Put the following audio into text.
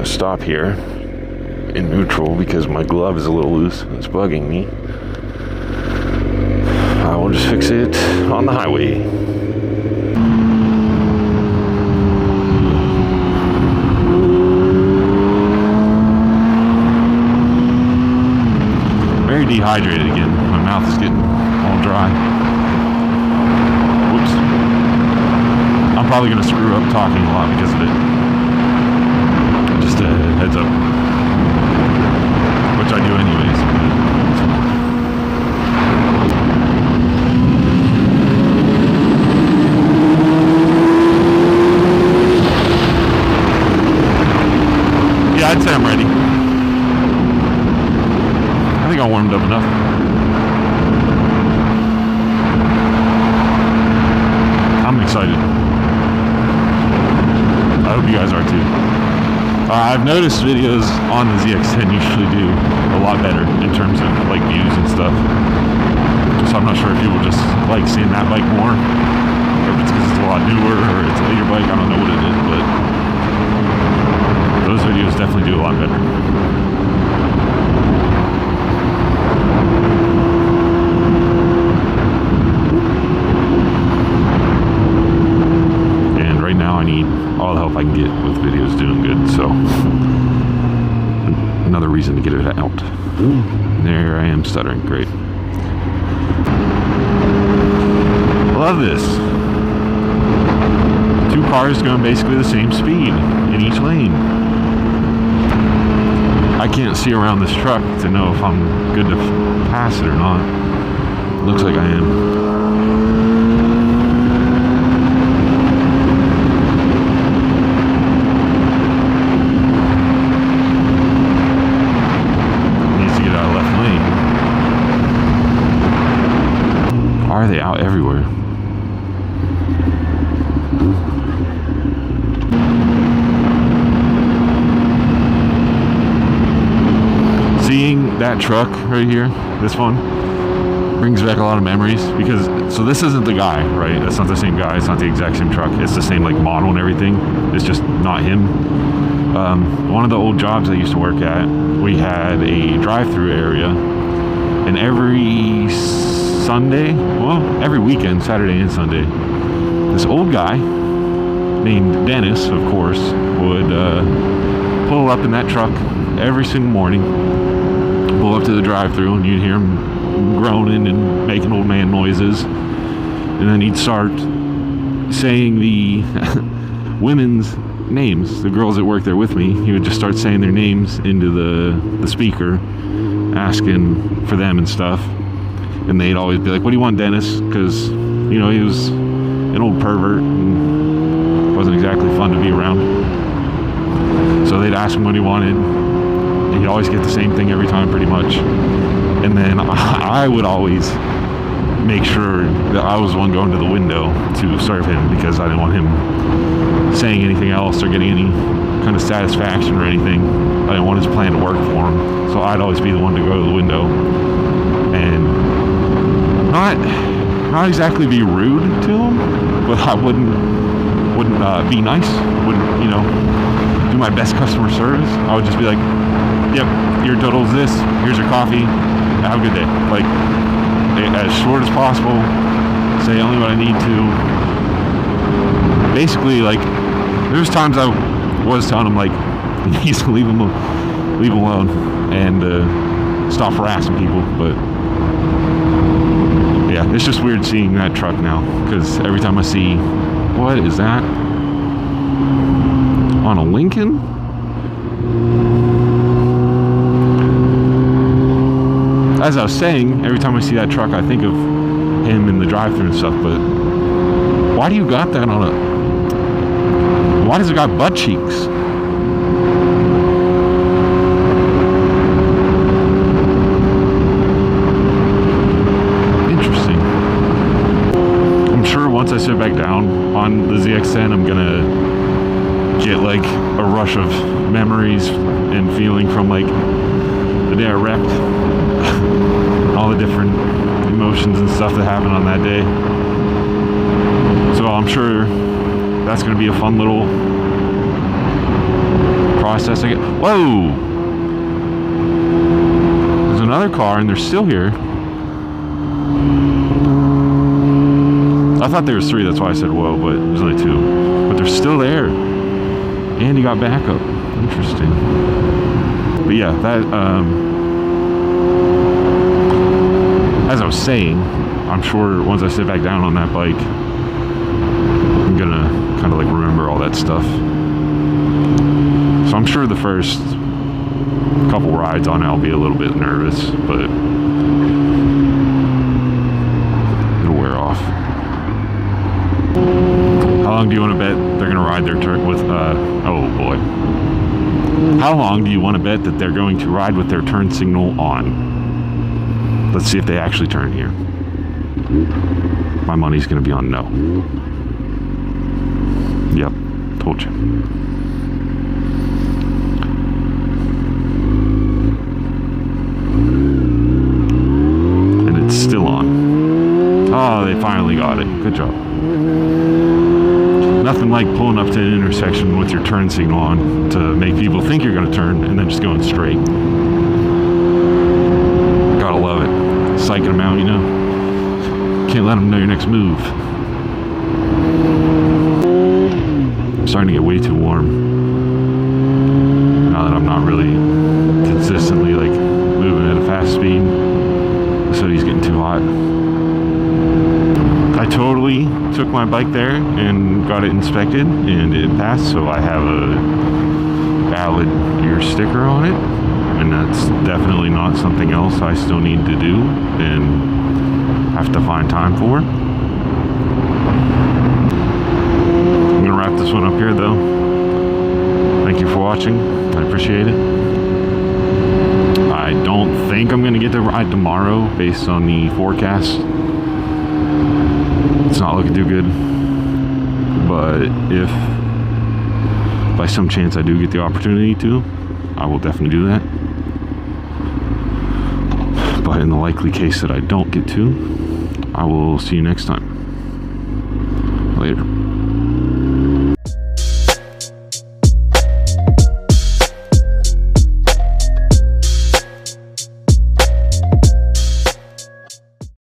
gonna stop here in neutral because my glove is a little loose. It's bugging me. I will just fix it on the highway. Very dehydrated again. My mouth is getting all dry. Whoops. I'm probably gonna screw up talking a lot because of it. Just a heads up. Which I do anyways. Yeah, I'd say I'm ready. I think I warmed up enough. I'm excited. I hope you guys are too. I've noticed videos on the ZX10 usually do a lot better in terms of like views and stuff. So I'm not sure if people just like seeing that bike more, or if it's because it's a lot newer, or it's a later bike. I don't know what it is, but those videos definitely do a lot better. And right now I need all the help I can get with videos doing good, so another reason to get it out. There I am stuttering, great. Love this. Two cars going basically the same speed in each lane. I can't see around this truck to know if I'm good to pass it or not. Looks like I am. Are they out everywhere? Seeing that truck right here, this one, brings back a lot of memories because, so this isn't the guy, right? That's not the same guy. It's not the exact same truck. It's the same like model and everything. It's just not him. One of the old jobs I used to work at, we had a drive-through area, and every Sunday, well, every weekend, Saturday and Sunday, this old guy named Dennis, of course, would pull up in that truck every single morning, pull up to the drive-thru, and you'd hear him groaning and making old man noises, and then he'd start saying the women's names, the girls that worked there with me. He would just start saying their names into the speaker, asking for them and stuff. And they'd always be like, "What do you want, Dennis?" Because, you know, he was an old pervert and wasn't exactly fun to be around. So they'd ask him what he wanted, and he'd always get the same thing every time pretty much. And then I would always make sure that I was the one going to the window to serve him because I didn't want him saying anything else or getting any kind of satisfaction or anything. I didn't want his plan to work for him. So I'd always be the one to go to the window and not exactly be rude to him, but I wouldn't be nice, wouldn't, you know, do my best customer service. I would just be like, "Yep, your total is this, here's your coffee, have a good day." Like, as short as possible, say only what I need to. Basically, like, there's times I was telling him, like, he needs to leave him alone and stop harassing people, but yeah, it's just weird seeing that truck now, because every time I see, what is that? On a Lincoln? As I was saying, every time I see that truck, I think of him in the drive-thru and stuff, but why do you got that on a... Why does it got butt cheeks? Once I sit back down on the ZX10, I'm gonna get like a rush of memories and feeling from like the day I wrecked, all the different emotions and stuff that happened on that day. So I'm sure that's gonna be a fun little process. Whoa! There's another car and they're still here. I thought there was 3, that's why I said whoa, but there's only 2. But they're still there. And he got backup. Interesting. But yeah, that, as I was saying, I'm sure once I sit back down on that bike, I'm gonna kind of like remember all that stuff. So I'm sure the first couple rides on it, I'll be a little bit nervous, but it'll wear off. How long do you want to bet they're gonna ride their turn with, oh boy. How long do you want to bet that they're going to ride with their turn signal on? Let's see if they actually turn here. My money's gonna be on no. Yep, told you. And it's still on. Oh, they finally got it. Good job. Nothing like pulling up to an intersection with your turn signal on to make people think you're going to turn and then just going straight. Gotta love it. Psyching them out, you know. Can't let them know your next move. I'm starting to get way too warm. Now that I'm not really consistently like moving at a fast speed. This hoodie's getting too hot. I totally took my bike there and got it inspected and it passed, so I have a valid year sticker on it, and that's definitely not something else I still need to do and have to find time for. I'm gonna wrap this one up here though. Thank you for watching. I appreciate it. I don't think I'm gonna get to ride tomorrow based on the forecast. It's not looking too good, but if by some chance I do get the opportunity to, I will definitely do that. But in the likely case that I don't get to, I will see you next time. Later.